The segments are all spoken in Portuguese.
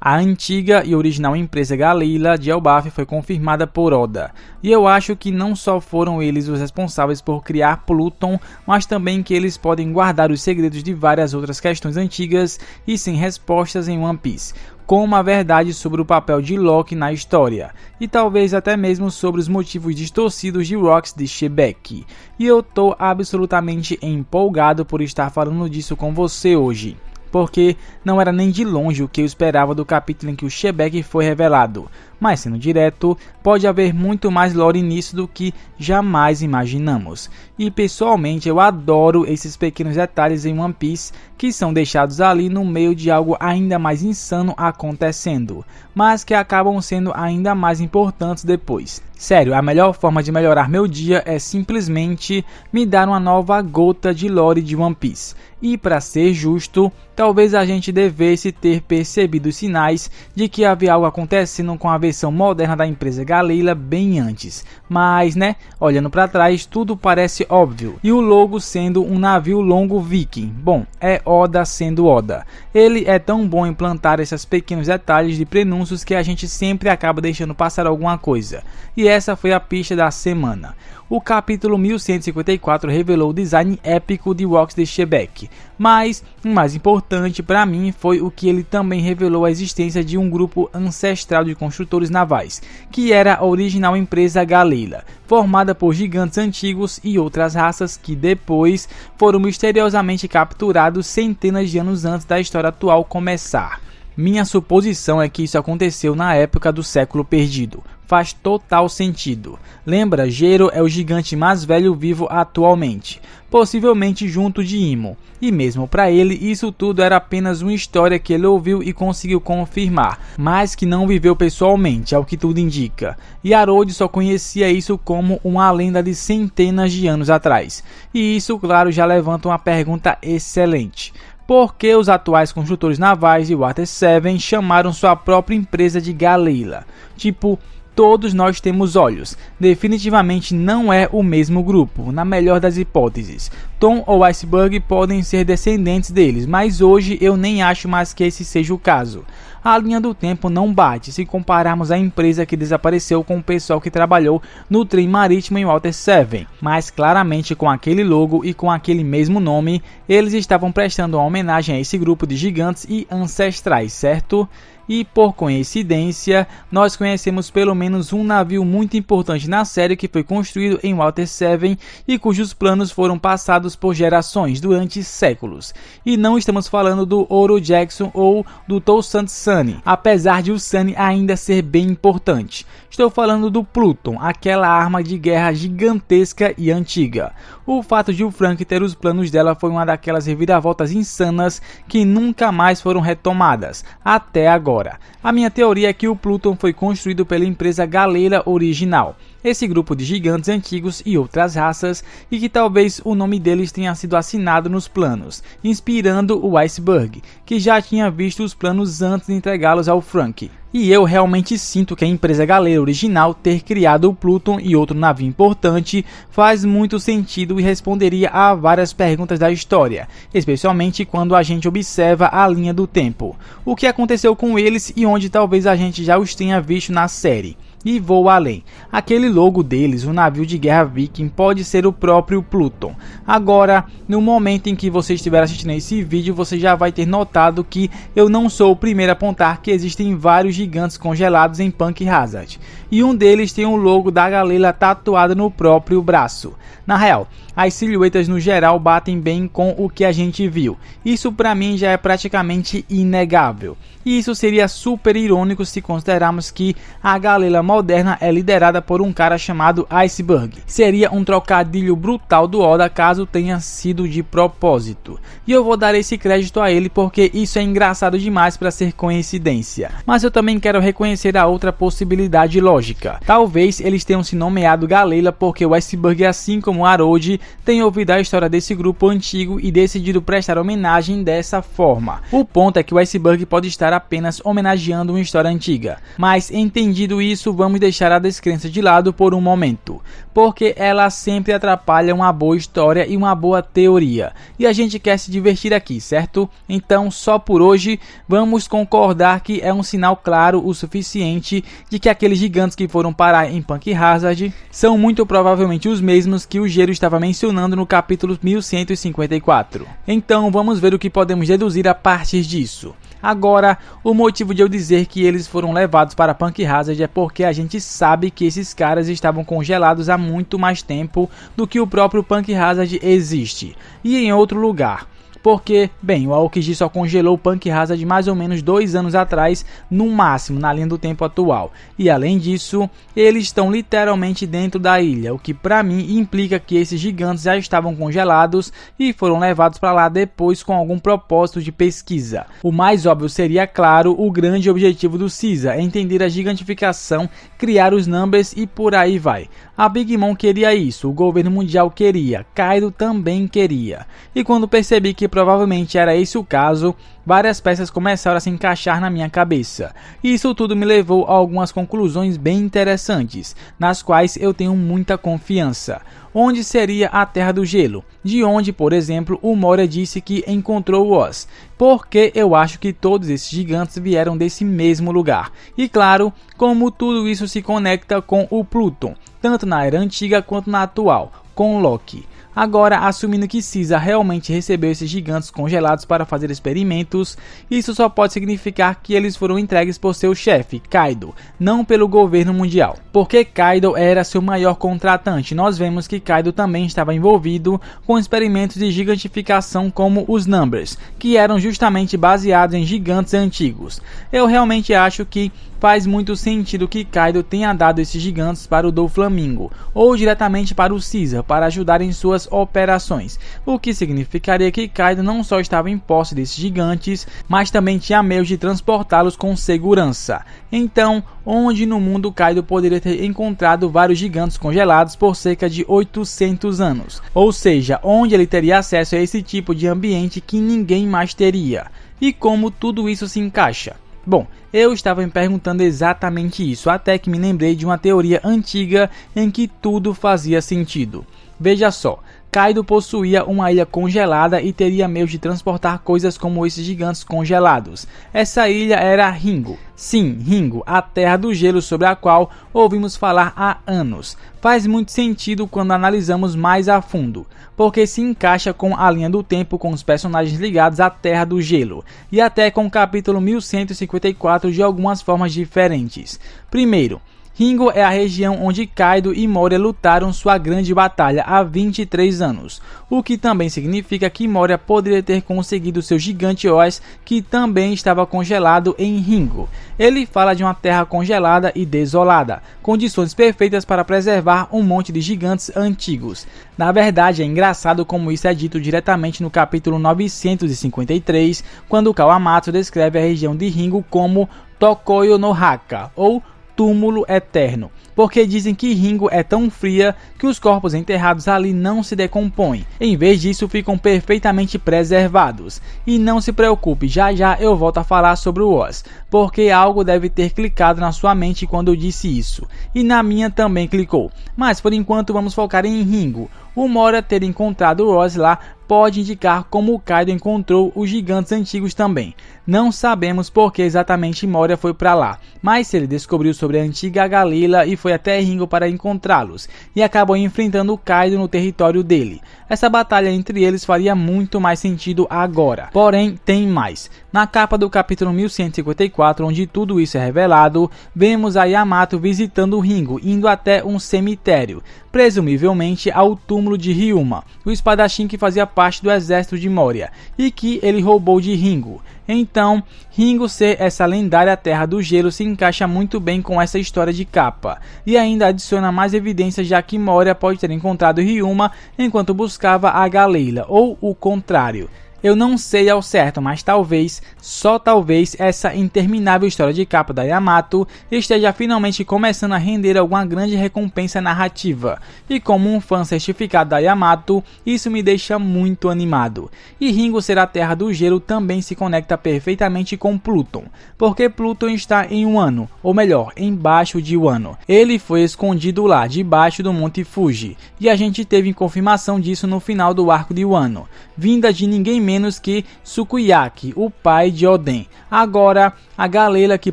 A antiga e original empresa Galeela de Elbaf foi confirmada por Oda, e eu acho que não só foram eles os responsáveis por criar Pluton, mas também que eles podem guardar os segredos de várias outras questões antigas e sem respostas em One Piece, como a verdade sobre o papel de Loki na história, e talvez até mesmo sobre os motivos distorcidos de Rocks de Shebeck. E eu tô absolutamente empolgado por estar falando disso com você hoje, porque não era nem de longe o que eu esperava do capítulo em que o Shebeck foi revelado, mas sendo direto, pode haver muito mais lore nisso do que jamais imaginamos. E pessoalmente eu adoro esses pequenos detalhes em One Piece que são deixados ali no meio de algo ainda mais insano acontecendo, mas que acabam sendo ainda mais importantes depois. Sério, a melhor forma de melhorar meu dia é simplesmente me dar uma nova gota de lore de One Piece. E para ser justo, talvez a gente devesse ter percebido os sinais de que havia algo acontecendo com a versão moderna da empresa Galeela bem antes. Mas né, olhando para trás tudo parece óbvio. E o logo sendo um navio longo viking. Bom, é Oda sendo Oda. Ele é tão bom em plantar esses pequenos detalhes de prenúncios que a gente sempre acaba deixando passar alguma coisa. E essa foi a pista da semana. O capítulo 1154 revelou o design épico de Rocks de Shebeck, mas o mais importante para mim foi o que ele também revelou a existência de um grupo ancestral de construtores navais, que era a original empresa Galeela, formada por gigantes antigos e outras raças que depois foram misteriosamente capturados centenas de anos antes da história atual começar. Minha suposição é que isso aconteceu na época do século perdido. Faz total sentido. Lembra, Gero é o gigante mais velho vivo atualmente, possivelmente junto de Imo. E mesmo para ele, isso tudo era apenas uma história que ele ouviu e conseguiu confirmar, mas que não viveu pessoalmente, ao que tudo indica. E Harrold só conhecia isso como uma lenda de centenas de anos atrás. E isso, claro, já levanta uma pergunta excelente. Por que os atuais construtores navais de Water 7 chamaram sua própria empresa de Galeela? Tipo, todos nós temos olhos. Definitivamente não é o mesmo grupo, na melhor das hipóteses. Tom ou Iceberg podem ser descendentes deles, mas hoje eu nem acho mais que esse seja o caso. A linha do tempo não bate se compararmos a empresa que desapareceu com o pessoal que trabalhou no trem marítimo em Water 7, mas claramente com aquele logo e com aquele mesmo nome, eles estavam prestando uma homenagem a esse grupo de gigantes e ancestrais, certo? E por coincidência, nós conhecemos pelo menos um navio muito importante na série que foi construído em Water 7 e cujos planos foram passados por gerações durante séculos. E não estamos falando do Oro Jackson ou do Toussaint Sunny, apesar de o Sunny ainda ser bem importante. Estou falando do Pluton, aquela arma de guerra gigantesca e antiga. O fato de o Frank ter os planos dela foi uma daquelas reviravoltas insanas que nunca mais foram retomadas, até agora. A minha teoria é que o Pluton foi construído pela empresa Galeela original, esse grupo de gigantes antigos e outras raças, e que talvez o nome deles tenha sido assinado nos planos, inspirando o Iceberg, que já tinha visto os planos antes de entregá-los ao Frank. E eu realmente sinto que a empresa Galeela original ter criado o Pluton e outro navio importante faz muito sentido e responderia a várias perguntas da história, especialmente quando a gente observa a linha do tempo. O que aconteceu com eles e onde talvez a gente já os tenha visto na série. E vou além. Aquele logo deles, o navio de guerra viking, pode ser o próprio Pluton. Agora, no momento em que você estiver assistindo esse vídeo, você já vai ter notado que eu não sou o primeiro a apontar que existem vários gigantes congelados em Punk Hazard. E um deles tem o logo da Galeela tatuado no próprio braço. Na real, as silhuetas no geral batem bem com o que a gente viu. Isso pra mim já é praticamente inegável. E isso seria super irônico se considerarmos que a Galeela moderna é liderada por um cara chamado Iceberg. Seria um trocadilho brutal do Oda caso tenha sido de propósito. E eu vou dar esse crédito a ele porque isso é engraçado demais para ser coincidência. Mas eu também quero reconhecer a outra possibilidade lógica. Talvez eles tenham se nomeado Galeela porque o Iceberg, assim como Harrold, tem ouvido a história desse grupo antigo e decidido prestar homenagem dessa forma. O ponto é que o Iceberg pode estar apenas homenageando uma história antiga. Mas entendido isso, vamos deixar a descrença de lado por um momento, porque ela sempre atrapalha uma boa história e uma boa teoria, e a gente quer se divertir aqui, certo? Então, só por hoje, vamos concordar que é um sinal claro o suficiente de que aqueles gigantes que foram parar em Punk Hazard são muito provavelmente os mesmos que o Gero estava mencionando no capítulo 1154. Então, vamos ver o que podemos deduzir a partir disso. Agora, o motivo de eu dizer que eles foram levados para Punk Hazard é porque a gente sabe que esses caras estavam congelados há muito mais tempo do que o próprio Punk Hazard existe, e em outro lugar. Porque, bem, o Aokiji só congelou o Punk Hazard mais ou menos 2 anos atrás, no máximo, na linha do tempo atual. E além disso, eles estão literalmente dentro da ilha, o que pra mim implica que esses gigantes já estavam congelados e foram levados para lá depois com algum propósito de pesquisa. O mais óbvio seria, claro, o grande objetivo do Caesar, entender a gigantificação, criar os Numbers e por aí vai. A Big Mom queria isso, o governo mundial queria, Kaido também queria. E quando percebi que provavelmente era esse o caso, várias peças começaram a se encaixar na minha cabeça. E isso tudo me levou a algumas conclusões bem interessantes, nas quais eu tenho muita confiança. Onde seria a Terra do Gelo? De onde, por exemplo, o Moria disse que encontrou o Oz? Porque eu acho que todos esses gigantes vieram desse mesmo lugar. E claro, como tudo isso se conecta com o Pluton, tanto na era antiga quanto na atual, com Loki. Agora, assumindo que Caesar realmente recebeu esses gigantes congelados para fazer experimentos, isso só pode significar que eles foram entregues por seu chefe, Kaido, não pelo governo mundial. Porque Kaido era seu maior contratante, nós vemos que Kaido também estava envolvido com experimentos de gigantificação como os Numbers, que eram justamente baseados em gigantes antigos. Eu realmente acho que faz muito sentido que Kaido tenha dado esses gigantes para o Doflamingo, ou diretamente para o Caesar, para ajudar em suas operações, o que significaria que Kaido não só estava em posse desses gigantes, mas também tinha meios de transportá-los com segurança. Então, onde no mundo Kaido poderia ter encontrado vários gigantes congelados por cerca de 800 anos? Ou seja, onde ele teria acesso a esse tipo de ambiente que ninguém mais teria? E como tudo isso se encaixa? Bom, eu estava me perguntando exatamente isso, até que me lembrei de uma teoria antiga em que tudo fazia sentido. Veja só, Kaido possuía uma ilha congelada e teria meios de transportar coisas como esses gigantes congelados. Essa ilha era Ringo. Sim, Ringo, a Terra do Gelo sobre a qual ouvimos falar há anos. Faz muito sentido quando analisamos mais a fundo, porque se encaixa com a linha do tempo com os personagens ligados à Terra do Gelo, e até com o capítulo 1154 de algumas formas diferentes. Primeiro, Ringo é a região onde Kaido e Moria lutaram sua grande batalha há 23 anos, o que também significa que Moria poderia ter conseguido seu gigante Oz, que também estava congelado em Ringo. Ele fala de uma terra congelada e desolada, condições perfeitas para preservar um monte de gigantes antigos. Na verdade, é engraçado como isso é dito diretamente no capítulo 953, quando Kawamatsu descreve a região de Ringo como Tokoyo no Haka, ou túmulo eterno, porque dizem que Ringo é tão fria que os corpos enterrados ali não se decompõem, em vez disso ficam perfeitamente preservados. E não se preocupe, já já eu volto a falar sobre o Oz, porque algo deve ter clicado na sua mente quando eu disse isso, e na minha também clicou, mas por enquanto vamos focar em Ringo. O Moria ter encontrado o Oz lá pode indicar como o Kaido encontrou os gigantes antigos também. Não sabemos por que exatamente Moria foi para lá, mas ele descobriu sobre a antiga Galila e foi até Ringo para encontrá-los, e acabou enfrentando o Kaido no território dele. Essa batalha entre eles faria muito mais sentido agora. Porém, tem mais. Na capa do capítulo 1154, onde tudo isso é revelado, vemos a Yamato visitando Ringo, indo até um cemitério, presumivelmente ao túmulo de Ryuma, o espadachim que fazia parte do exército de Moria, e que ele roubou de Ringo. Então, Ringo ser essa lendária Terra do Gelo se encaixa muito bem com essa história de capa, e ainda adiciona mais evidências, já que Moria pode ter encontrado Ryuma enquanto buscava a Galeila, ou o contrário. Eu não sei ao certo, mas talvez, só talvez, essa interminável história de capa da Yamato esteja finalmente começando a render alguma grande recompensa narrativa. E como um fã certificado da Yamato, isso me deixa muito animado. E Ringo ser a terra do gelo também se conecta perfeitamente com Pluton, porque Pluton está em Wano, ou melhor, embaixo de Wano. Ele foi escondido lá, debaixo do Monte Fuji, e a gente teve confirmação disso no final do arco de Wano, vinda de ninguém menos que Sukiyaki, o pai de Oden. Agora, a galera que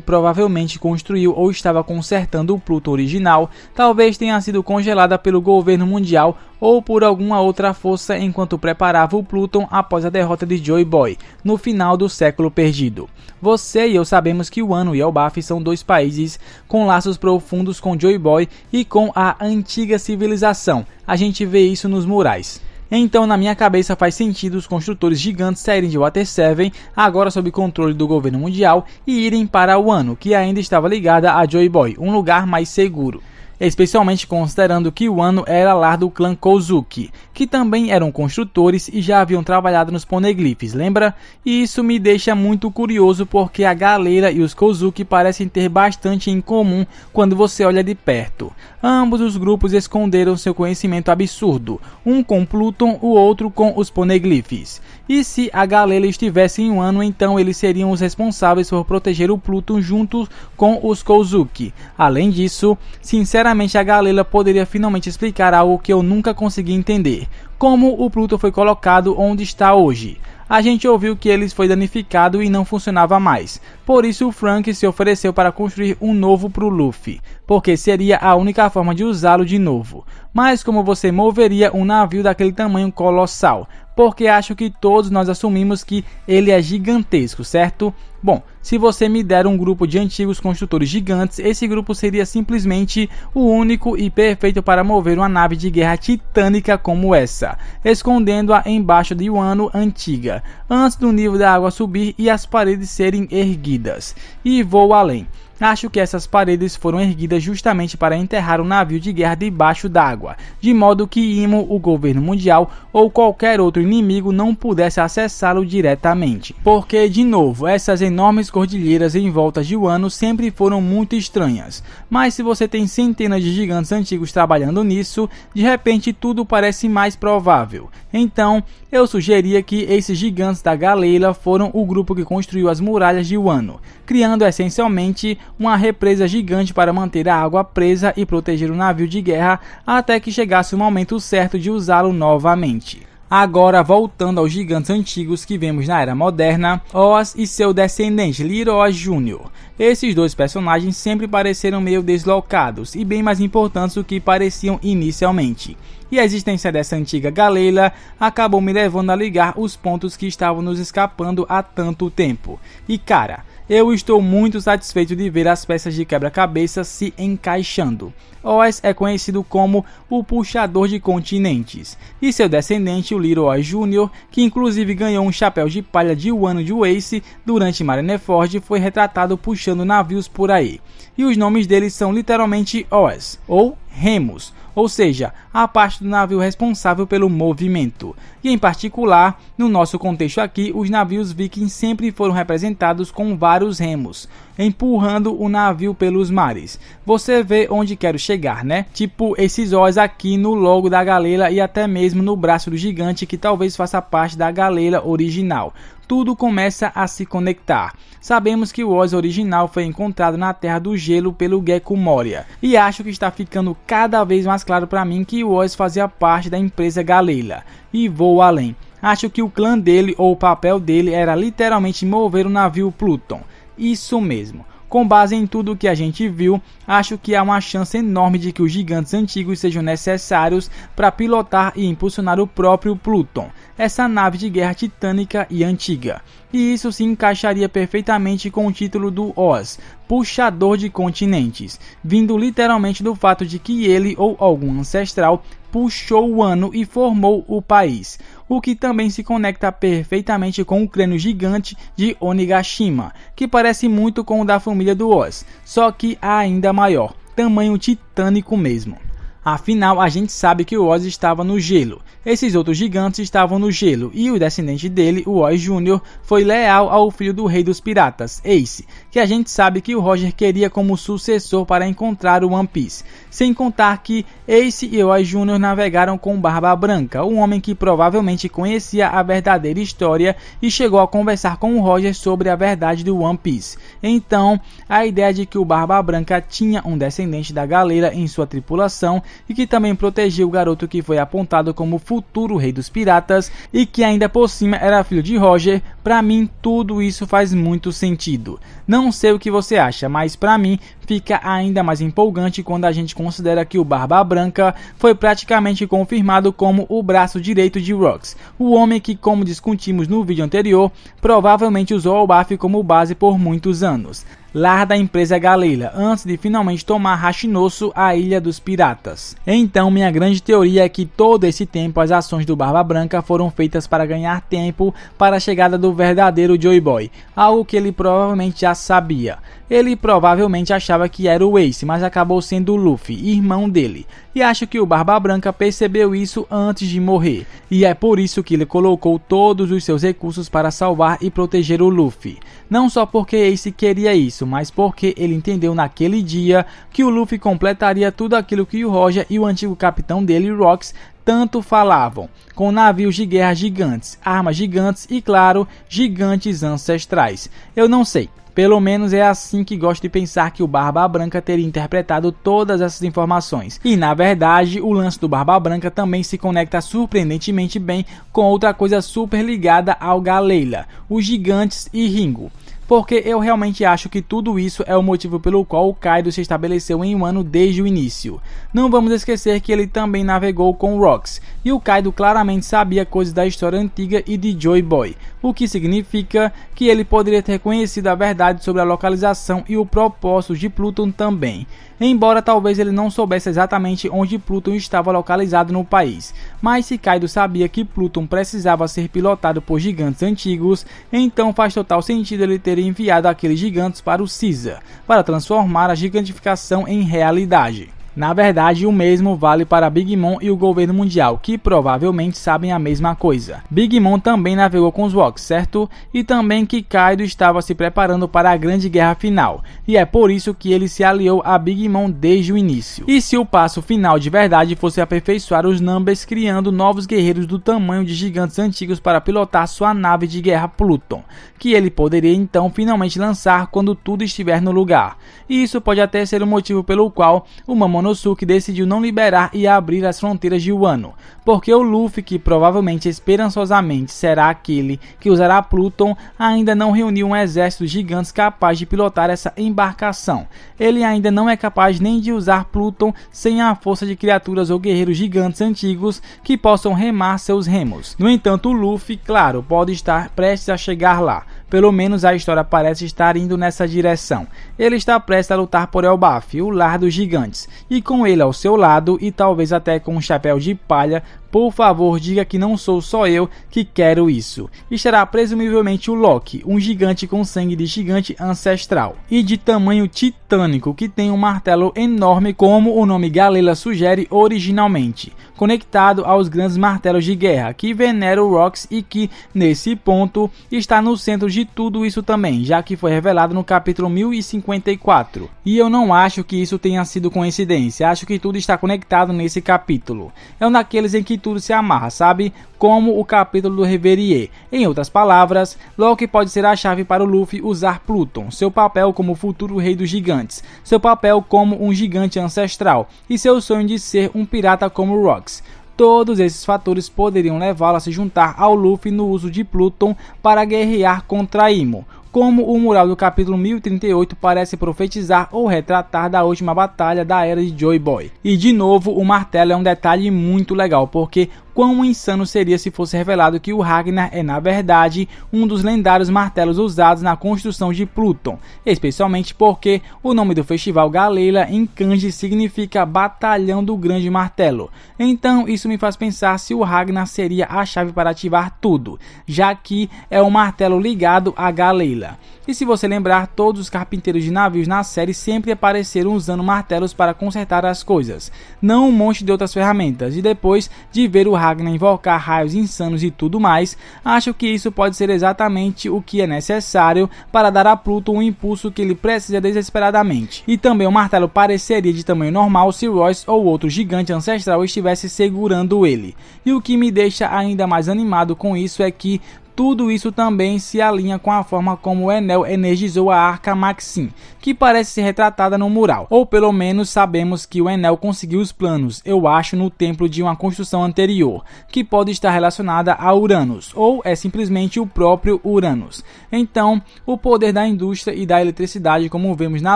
provavelmente construiu ou estava consertando o Pluton original, talvez tenha sido congelada pelo governo mundial ou por alguma outra força enquanto preparava o Pluton após a derrota de Joy Boy, no final do século perdido. Você e eu sabemos que Wano e Elbaf são dois países com laços profundos com Joy Boy e com a antiga civilização. A gente vê isso nos murais. Então na minha cabeça faz sentido os construtores gigantes saírem de Water 7, agora sob controle do governo mundial, e irem para Wano, que ainda estava ligada a Joy Boy, um lugar mais seguro. Especialmente considerando que Wano era lar do clã Kozuki, que também eram construtores e já haviam trabalhado nos poneglyphs, lembra? E isso me deixa muito curioso porque a galera e os Kozuki parecem ter bastante em comum quando você olha de perto. Ambos os grupos esconderam seu conhecimento absurdo, um com Pluton, o outro com os poneglyphs. E se a galera estivesse em Wano, então eles seriam os responsáveis por proteger o Pluton junto com os Kozuki. Além disso, sinceramente a galera poderia finalmente explicar algo que eu nunca consegui entender. Como o Pluton foi colocado onde está hoje? A gente ouviu que ele foi danificado e não funcionava mais. Por isso o Frank se ofereceu para construir um novo para o Luffy, porque seria a única forma de usá-lo de novo. Mas como você moveria um navio daquele tamanho colossal? Porque acho que todos nós assumimos que ele é gigantesco, certo? Bom, se você me der um grupo de antigos construtores gigantes, esse grupo seria simplesmente o único e perfeito para mover uma nave de guerra titânica como essa, escondendo-a embaixo de Wano antiga, antes do nível da água subir e as paredes serem erguidas. E vou além. Acho que essas paredes foram erguidas justamente para enterrar o navio de guerra debaixo d'água, de modo que Imo, o governo mundial ou qualquer outro inimigo não pudesse acessá-lo diretamente. Porque, de novo, essas enormes cordilheiras em volta de Wano sempre foram muito estranhas, mas se você tem centenas de gigantes antigos trabalhando nisso, de repente tudo parece mais provável. Então, eu sugeria que esses gigantes da galera foram o grupo que construiu as muralhas de Wano, criando essencialmente uma represa gigante para manter a água presa e proteger o navio de guerra até que chegasse o momento certo de usá-lo novamente. Agora voltando aos gigantes antigos que vemos na era moderna, Oz e seu descendente Leroy Jr. Esses dois personagens sempre pareceram meio deslocados e bem mais importantes do que pareciam inicialmente. E a existência dessa antiga galera acabou me levando a ligar os pontos que estavam nos escapando há tanto tempo. E cara, eu estou muito satisfeito de ver as peças de quebra-cabeça se encaixando. Oz é conhecido como o puxador de continentes, e seu descendente, o Leroy Jr., que inclusive ganhou um chapéu de palha de Wano de Ace durante Marineford, foi retratado puxando navios por aí. E os nomes deles são literalmente Oz, ou remos, ou seja, a parte do navio responsável pelo movimento. E em particular, no nosso contexto aqui, os navios vikings sempre foram representados com vários remos, empurrando o navio pelos mares. Você vê onde quero chegar, né? Tipo esses Oz aqui no logo da galera e até mesmo no braço do gigante que talvez faça parte da galera original. Tudo começa a se conectar. Sabemos que o Oz original foi encontrado na Terra do Gelo pelo Gecko Moria, e acho que está ficando cada vez mais claro para mim que o Oz fazia parte da empresa Galera. E vou além. Acho que o clã dele ou o papel dele era literalmente mover o navio Pluton. Isso mesmo. Com base em tudo que a gente viu, acho que há uma chance enorme de que os gigantes antigos sejam necessários para pilotar e impulsionar o próprio Pluton, essa nave de guerra titânica e antiga. E isso se encaixaria perfeitamente com o título do Oz, Puxador de Continentes, vindo literalmente do fato de que ele ou algum ancestral puxou o Wano e formou o país, o que também se conecta perfeitamente com o crânio gigante de Onigashima, que parece muito com o da família do Oz, só que ainda maior, tamanho titânico mesmo. Afinal, a gente sabe que o Oz estava no gelo, Esses outros gigantes estavam no gelo e o descendente dele, o Roy Jr., foi leal ao filho do rei dos piratas, Ace, que a gente sabe que o Roger queria como sucessor para encontrar o One Piece. Sem contar que Ace e Roy Jr. navegaram com Barba Branca, um homem que provavelmente conhecia a verdadeira história e chegou a conversar com o Roger sobre a verdade do One Piece. Então, a ideia de que o Barba Branca tinha um descendente da Galeira em sua tripulação e que também protegia o garoto que foi apontado como futuro rei dos piratas e que ainda por cima era filho de Roger, pra mim tudo isso faz muito sentido. Não sei o que você acha, mas pra mim fica ainda mais empolgante quando a gente considera que o Barba Branca foi praticamente confirmado como o braço direito de Rocks, o homem que, como discutimos no vídeo anterior, provavelmente usou o Luffy como base por muitos anos, lá da empresa Galeila, antes de finalmente tomar Hashinosu, a Ilha dos Piratas. Então, minha grande teoria é que todo esse tempo as ações do Barba Branca foram feitas para ganhar tempo para a chegada do verdadeiro Joy Boy, algo que ele provavelmente já sabia. Ele provavelmente achava que era o Ace, mas acabou sendo o Luffy, irmão dele. E acho que o Barba Branca percebeu isso antes de morrer, e é por isso que ele colocou todos os seus recursos para salvar e proteger o Luffy. Não só porque Ace queria isso, mas porque ele entendeu naquele dia que o Luffy completaria tudo aquilo que o Roger e o antigo capitão dele, Rocks, tanto falavam, com navios de guerra gigantes, armas gigantes e, claro, gigantes ancestrais. Eu não sei. Pelo menos é assim que gosto de pensar que o Barba Branca teria interpretado todas essas informações. E na verdade, o lance do Barba Branca também se conecta surpreendentemente bem com outra coisa super ligada ao Galeila, os gigantes e Ringo. Porque eu realmente acho que tudo isso é o motivo pelo qual o Kaido se estabeleceu em Wano desde o início. Não vamos esquecer que ele também navegou com Rocks, e o Kaido claramente sabia coisas da história antiga e de Joy Boy, o que significa que ele poderia ter conhecido a verdade sobre a localização e o propósito de Pluton também. Embora talvez ele não soubesse exatamente onde Pluton estava localizado no país, mas se Kaido sabia que Pluton precisava ser pilotado por gigantes antigos, então faz total sentido ele ter enviado aqueles gigantes para o Caesar, para transformar a gigantificação em realidade. Na verdade, o mesmo vale para Big Mom e o governo mundial, que provavelmente sabem a mesma coisa. Big Mom também navegou com os Rocks, certo? E também que Kaido estava se preparando para a grande guerra final, e é por isso que ele se aliou a Big Mom desde o início. E se o passo final de verdade fosse aperfeiçoar os Numbers criando novos guerreiros do tamanho de gigantes antigos para pilotar sua nave de guerra Pluton, que ele poderia então finalmente lançar quando tudo estiver no lugar. E isso pode até ser o motivo pelo qual o Momonosuke decidiu não liberar e abrir as fronteiras de Wano, porque o Luffy, que provavelmente esperançosamente será aquele que usará Pluton, ainda não reuniu um exército gigante capaz de pilotar essa embarcação. Ele ainda não é capaz nem de usar Pluton sem a força de criaturas ou guerreiros gigantes antigos que possam remar seus remos. No entanto, o Luffy, claro, pode estar prestes a chegar lá. Pelo menos a história parece estar indo nessa direção. Ele está prestes a lutar por Elbaf, o lar dos gigantes, e com ele ao seu lado, e talvez até com um chapéu de palha, por favor diga que não sou só eu que quero isso. Estará presumivelmente o Loki, um gigante com sangue de gigante ancestral, e de tamanho titânico, que tem um martelo enorme como o nome Galeila sugere originalmente, conectado aos grandes martelos de guerra, que venera o Rocks e que, nesse ponto, está no centro de tudo isso também, já que foi revelado no capítulo 1054. E eu não acho que isso tenha sido coincidência, acho que tudo está conectado nesse capítulo. É um daqueles em que tudo se amarra, sabe? Como o capítulo do Reverie. Em outras palavras, Loki pode ser a chave para o Luffy usar Pluton, seu papel como futuro rei dos gigantes, seu papel como um gigante ancestral e seu sonho de ser um pirata como Rocks. Todos esses fatores poderiam levá-lo a se juntar ao Luffy no uso de Pluton para guerrear contra Imo, como o mural do capítulo 1038 parece profetizar ou retratar da última batalha da era de Joy Boy. E de novo, o martelo é um detalhe muito legal, porque quão insano seria se fosse revelado que o Ragnar é na verdade um dos lendários martelos usados na construção de Pluton, especialmente porque o nome do festival Galeila em kanji significa Batalhão do Grande Martelo. Então isso me faz pensar se o Ragnar seria a chave para ativar tudo, já que é o martelo ligado a Galeila. E se você lembrar, todos os carpinteiros de navios na série sempre apareceram usando martelos para consertar as coisas, não um monte de outras ferramentas. E depois de ver o Ragnar invocar raios insanos e tudo mais, acho que isso pode ser exatamente o que é necessário para dar a Pluton o impulso que ele precisa desesperadamente. E também o martelo pareceria de tamanho normal se Royce ou outro gigante ancestral estivesse segurando ele. E o que me deixa ainda mais animado com isso é que tudo isso também se alinha com a forma como o Enel energizou a Arca Maxim, que parece ser retratada no mural. Ou pelo menos sabemos que o Enel conseguiu os planos, eu acho, no templo de uma construção anterior, que pode estar relacionada a Uranus, ou é simplesmente o próprio Uranus. Então, o poder da indústria e da eletricidade, como vemos na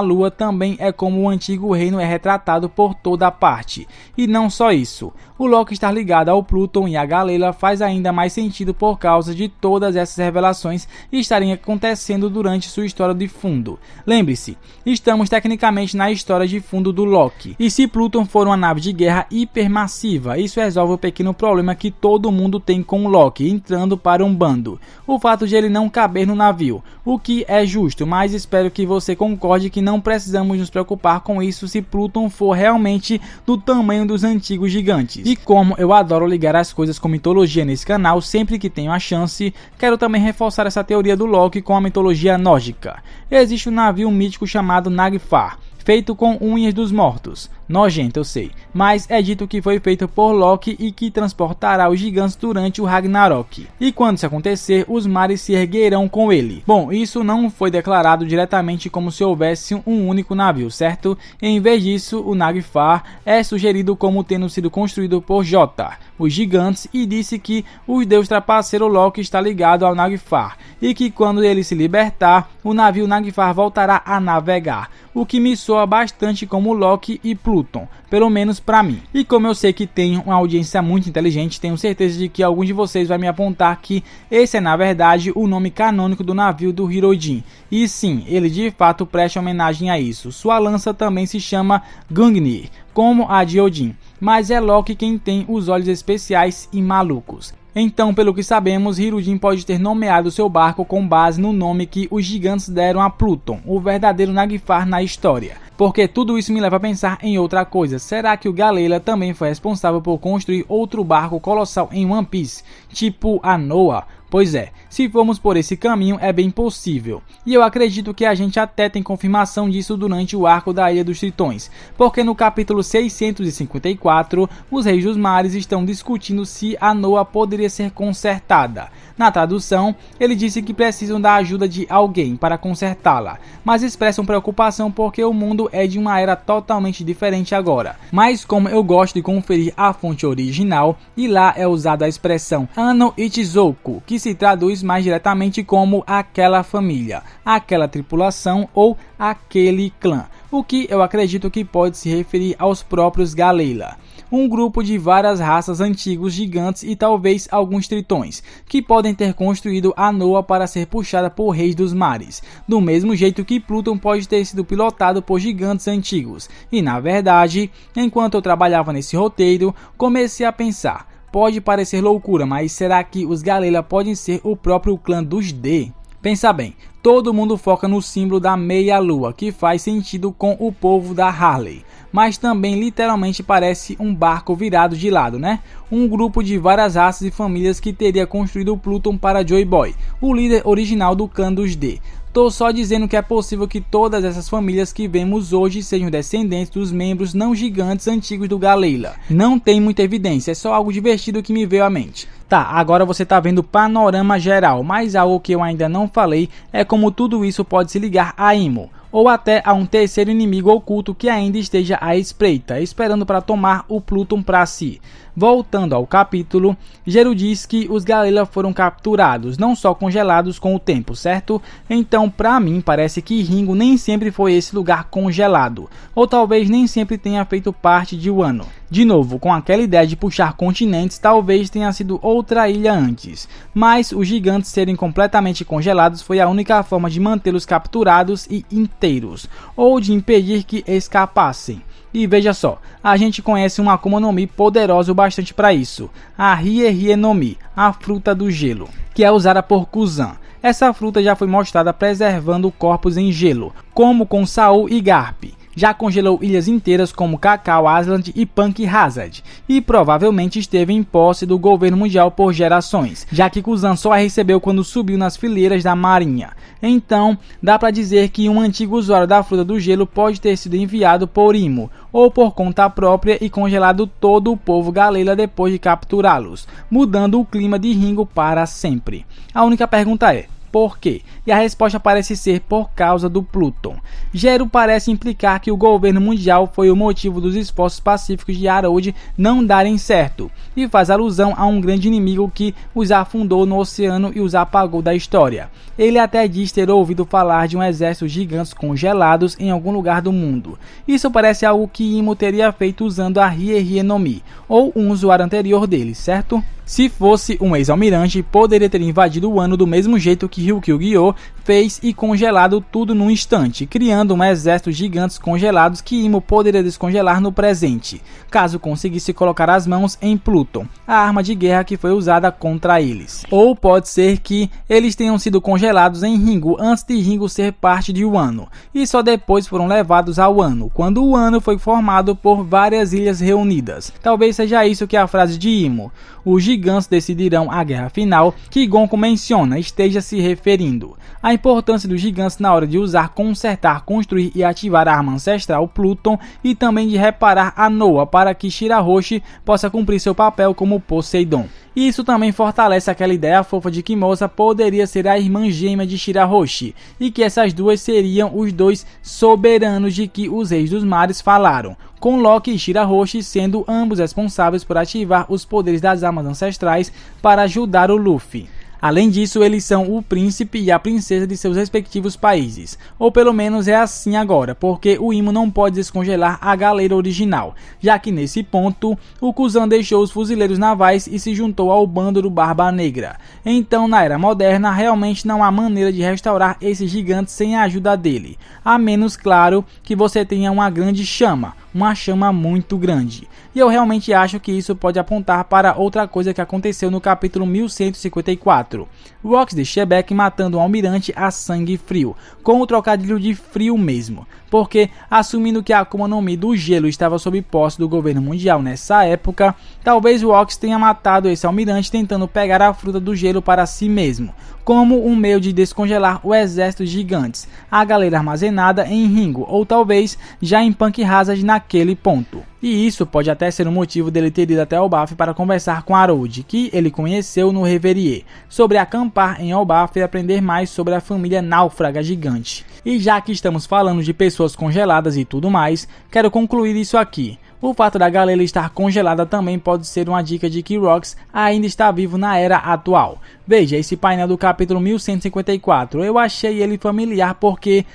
Lua, também é como o antigo reino é retratado por toda a parte. E não só isso, o Loki estar ligado ao Pluton e a Galeela faz ainda mais sentido por causa de todas essas revelações estarem acontecendo durante sua história de fundo. Lembre-se, estamos tecnicamente na história de fundo do Loki. E se Pluton for uma nave de guerra hipermassiva, isso resolve o pequeno problema que todo mundo tem com o Loki entrando para um bando. O fato de ele não caber no navio, o que é justo, mas espero que você concorde que não precisamos nos preocupar com isso se Pluton for realmente do tamanho dos antigos gigantes. E como eu adoro ligar as coisas com mitologia nesse canal sempre que tenho a chance, quero também reforçar essa teoria do Loki com a mitologia nórdica. Existe um navio mítico chamado Naglfar, feito com unhas dos mortos. Nojento, eu sei, mas é dito que foi feito por Loki e que transportará os gigantes durante o Ragnarok. E quando isso acontecer, os mares se erguerão com ele. Bom, isso não foi declarado diretamente como se houvesse um único navio, certo? Em vez disso, o Naglfar é sugerido como tendo sido construído por Jotar, os gigantes, e disse que o deus trapaceiro Loki está ligado ao Naglfar, e que quando ele se libertar, o navio Naglfar voltará a navegar, o que me soa bastante como Loki e Pluton, pelo menos para mim. E como eu sei que tenho uma audiência muito inteligente, tenho certeza de que algum de vocês vai me apontar que esse é na verdade o nome canônico do navio do Hirodin. E sim, ele de fato presta homenagem a isso. Sua lança também se chama Gungnir, como a de Odin, mas é Loki quem tem os olhos especiais e malucos. Então, pelo que sabemos, Hirodin pode ter nomeado seu barco com base no nome que os gigantes deram a Pluton, o verdadeiro Naglfar na história. Porque tudo isso me leva a pensar em outra coisa. Será que o Galeela também foi responsável por construir outro barco colossal em One Piece, tipo a Noah? Pois é, se formos por esse caminho é bem possível, e eu acredito que a gente até tem confirmação disso durante o arco da Ilha dos Tritões, porque no capítulo 654, os Reis dos Mares estão discutindo se a Noah poderia ser consertada. Na tradução, ele disse que precisam da ajuda de alguém para consertá-la, mas expressam preocupação porque o mundo é de uma era totalmente diferente agora. Mas como eu gosto de conferir a fonte original, e lá é usada a expressão Ano Ichizoku, que se traduz mais diretamente como aquela família, aquela tripulação ou aquele clã, o que eu acredito que pode se referir aos próprios Galeela, um grupo de várias raças antigos gigantes e talvez alguns tritões, que podem ter construído a Noah para ser puxada por reis dos mares, do mesmo jeito que Pluton pode ter sido pilotado por gigantes antigos. E na verdade, enquanto eu trabalhava nesse roteiro, comecei a pensar, pode parecer loucura, mas será que os Galeela podem ser o próprio clã dos D? Pensa bem, todo mundo foca no símbolo da meia-lua, que faz sentido com o povo da Harley, mas também literalmente parece um barco virado de lado, né? Um grupo de várias raças e famílias que teria construído o Pluton para Joy Boy, o líder original do clã dos D. Tô só dizendo que é possível que todas essas famílias que vemos hoje sejam descendentes dos membros não gigantes antigos do Galeela. Não tem muita evidência, é só algo divertido que me veio à mente. Tá, agora você tá vendo o panorama geral, mas algo que eu ainda não falei é como tudo isso pode se ligar a Imo, ou até a um terceiro inimigo oculto que ainda esteja à espreita, esperando para tomar o Pluton para si. Voltando ao capítulo, Gero diz que os Galeela foram capturados, não só congelados com o tempo, certo? Então, pra mim, parece que Ringo nem sempre foi esse lugar congelado, ou talvez nem sempre tenha feito parte de Wano. De novo, com aquela ideia de puxar continentes, talvez tenha sido outra ilha antes, mas os gigantes serem completamente congelados foi a única forma de mantê-los capturados e inteiros, ou de impedir que escapassem. E veja só, a gente conhece uma Akuma no Mi poderosa o bastante para isso, a Rie Rie no Mi, a fruta do gelo, que é usada por Kuzan. Essa fruta já foi mostrada preservando corpos em gelo, como com Saul e Garp. Já congelou ilhas inteiras como Cacau Island e Punk Hazard, e provavelmente esteve em posse do governo mundial por gerações, já que Kuzan só a recebeu quando subiu nas fileiras da marinha. Então, dá para dizer que um antigo usuário da fruta do gelo pode ter sido enviado por Imo, ou por conta própria e congelado todo o povo Galeila depois de capturá-los, mudando o clima de Ringo para sempre. A única pergunta é: por quê? E a resposta parece ser por causa do Pluton. Gero parece implicar que o governo mundial foi o motivo dos esforços pacíficos de Harold não darem certo, e faz alusão a um grande inimigo que os afundou no oceano e os apagou da história. Ele até diz ter ouvido falar de um exército de gigantes congelados em algum lugar do mundo. Isso parece algo que Imo teria feito usando a Hie no Mi, ou um usuário anterior dele, certo? Se fosse um ex-almirante, poderia ter invadido o ano do mesmo jeito que Ryukyu-Gyo fez e congelado tudo num instante, criando um exército de gigantes congelados que Imo poderia descongelar no presente, caso conseguisse colocar as mãos em Pluton, a arma de guerra que foi usada contra eles. Ou pode ser que eles tenham sido congelados em Ringo antes de Ringo ser parte de Wano, e só depois foram levados ao Wano, quando o Wano foi formado por várias ilhas reunidas. Talvez seja isso que a frase de Imo, "os gigantes decidirão a guerra final", que Gonko menciona, esteja se referindo. A importância dos gigantes na hora de usar, consertar, construir e ativar a arma ancestral Pluton, e também de reparar a Noa para que Shirahoshi possa cumprir seu papel como Poseidon. E isso também fortalece aquela ideia fofa de que Moza poderia ser a irmã gêmea de Shirahoshi, e que essas duas seriam os dois soberanos de que os reis dos mares falaram, com Loki e Shirahoshi sendo ambos responsáveis por ativar os poderes das armas ancestrais para ajudar o Luffy. Além disso, eles são o príncipe e a princesa de seus respectivos países, ou pelo menos é assim agora, porque o Imo não pode descongelar a galera original, já que nesse ponto o Kuzan deixou os fuzileiros navais e se juntou ao bando do Barba Negra. Então, na era moderna, realmente não há maneira de restaurar esses gigantes sem a ajuda dele, a menos, claro, que você tenha uma grande chama, uma chama muito grande. E eu realmente acho que isso pode apontar para outra coisa que aconteceu no capítulo 1154. Rocks de Shebeck matando o almirante a sangue frio, com o trocadilho de frio mesmo, porque assumindo que a Akuma no Mi do gelo estava sob posse do governo mundial nessa época, talvez Rocks tenha matado esse almirante tentando pegar a fruta do gelo para si mesmo, como um meio de descongelar o exército de gigantes, a galera armazenada em Ringo, ou talvez já em Punk Hazard naquele ponto. E isso pode até ser um motivo dele ter ido até Elbaf para conversar com Harold, que ele conheceu no Reverie, sobre acampar em Elbaf e aprender mais sobre a família náufraga gigante. E já que estamos falando de pessoas congeladas e tudo mais, quero concluir isso aqui. O fato da galera estar congelada também pode ser uma dica de que Rocks ainda está vivo na era atual. Veja, esse painel do capítulo 1154, eu achei ele familiar porque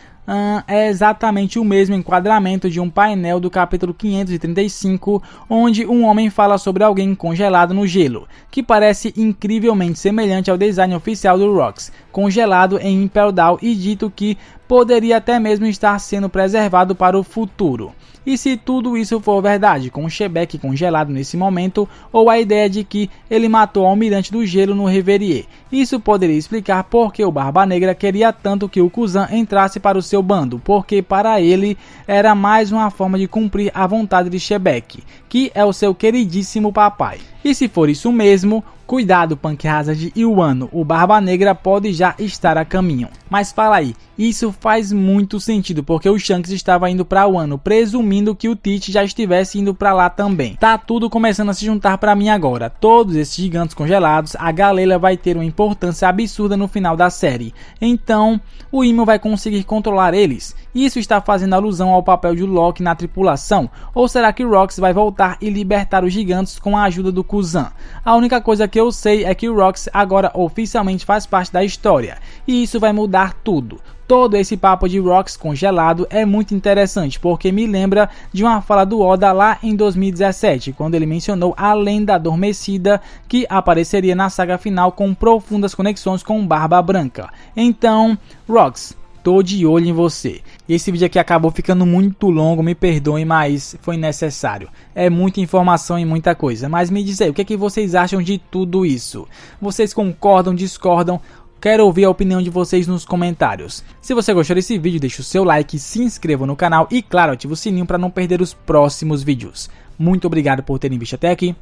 é exatamente o mesmo enquadramento de um painel do capítulo 535, onde um homem fala sobre alguém congelado no gelo, que parece incrivelmente semelhante ao design oficial do Rocks, congelado em Impel Down, e dito que poderia até mesmo estar sendo preservado para o futuro. E se tudo isso for verdade, com o Shebeck congelado nesse momento, ou a ideia de que ele matou o almirante do gelo no Reverie, isso poderia explicar por que o Barba Negra queria tanto que o Kuzan entrasse para o seu bando, porque para ele era mais uma forma de cumprir a vontade de Shebeck, que é o seu queridíssimo papai. E se for isso mesmo, cuidado Punk Hazard e Wano, o Barba Negra pode já estar a caminho. Mas fala aí, isso faz muito sentido, porque o Shanks estava indo para Wano, presumindo que o Teach já estivesse indo para lá também. Tá tudo começando a se juntar para mim agora. Todos esses gigantes congelados, a galera vai ter uma importância absurda no final da série. Então, o Imo vai conseguir controlar eles. Isso está fazendo alusão ao papel de Loki na tripulação? Ou será que Rocks vai voltar e libertar os gigantes com a ajuda do Kuzan? A única coisa que eu sei é que o Rocks agora oficialmente faz parte da história, e isso vai mudar tudo. Todo esse papo de Rocks congelado é muito interessante, porque me lembra de uma fala do Oda lá em 2017, quando ele mencionou a lenda adormecida que apareceria na saga final com profundas conexões com Barba Branca. Então, Rocks, tô de olho em você. E esse vídeo aqui acabou ficando muito longo, me perdoem, mas foi necessário. É muita informação e muita coisa. Mas me diz aí, o que é que vocês acham de tudo isso? Vocês concordam, discordam? Quero ouvir a opinião de vocês nos comentários. Se você gostou desse vídeo, deixa o seu like, se inscreva no canal e, claro, ative o sininho para não perder os próximos vídeos. Muito obrigado por terem visto até aqui.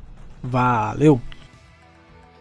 Valeu!